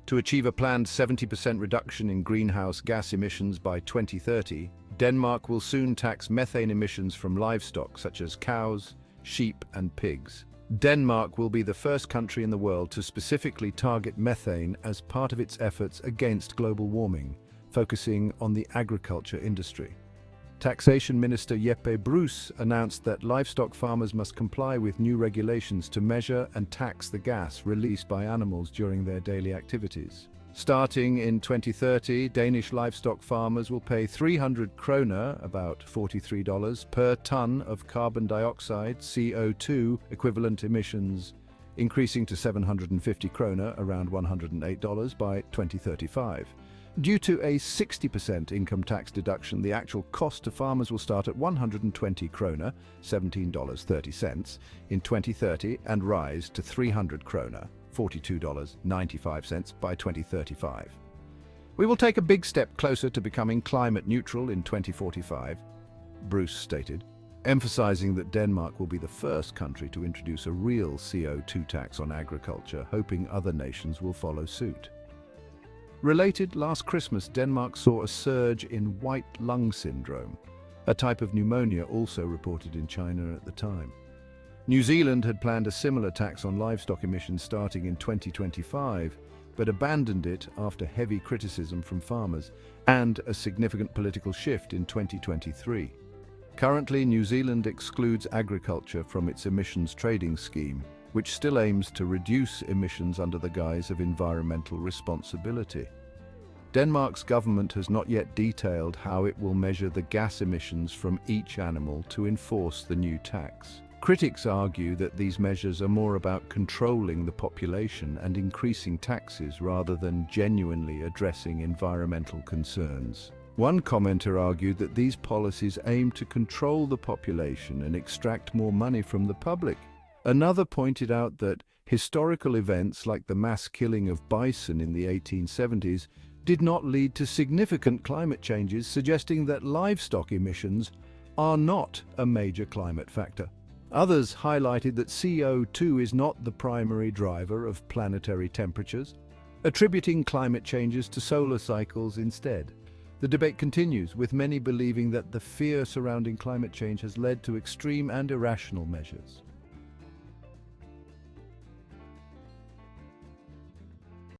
To achieve a planned 70% reduction in greenhouse gas emissions by 2030, Denmark will soon tax methane emissions from livestock such as cows, sheep and pigs. Denmark will be the first country in the world to specifically target methane as part of its efforts against global warming, focusing on the agriculture industry. Taxation Minister Jeppe Bruus announced that livestock farmers must comply with new regulations to measure and tax the gas released by animals during their daily activities. Starting in 2030, Danish livestock farmers will pay 300 kroner, about $43, per ton of carbon dioxide (CO2) equivalent emissions, increasing to 750 kroner, around $108, by 2035. Due to a 60% income tax deduction, the actual cost to farmers will start at 120 kroner, $17.30, in 2030 and rise to 300 kroner, $42.95, by 2035. We will take a big step closer to becoming climate neutral in 2045, Bruus stated, emphasizing that Denmark will be the first country to introduce a real CO2 tax on agriculture, hoping other nations will follow suit. Related, last Christmas, Denmark saw a surge in white lung syndrome, a type of pneumonia also reported in China at the time. New Zealand had planned a similar tax on livestock emissions starting in 2025, but abandoned it after heavy criticism from farmers and a significant political shift in 2023. Currently, New Zealand excludes agriculture from its emissions trading scheme, which still aims to reduce emissions under the guise of environmental responsibility. Denmark's government has not yet detailed how it will measure the gas emissions from each animal to enforce the new tax. Critics argue that these measures are more about controlling the population and increasing taxes rather than genuinely addressing environmental concerns. One commenter argued that these policies aim to control the population and extract more money from the public. Another pointed out that historical events like the mass killing of bison in the 1870s did not lead to significant climate changes, suggesting that livestock emissions are not a major climate factor. Others highlighted that CO2 is not the primary driver of planetary temperatures, attributing climate changes to solar cycles instead. The debate continues, with many believing that the fear surrounding climate change has led to extreme and irrational measures.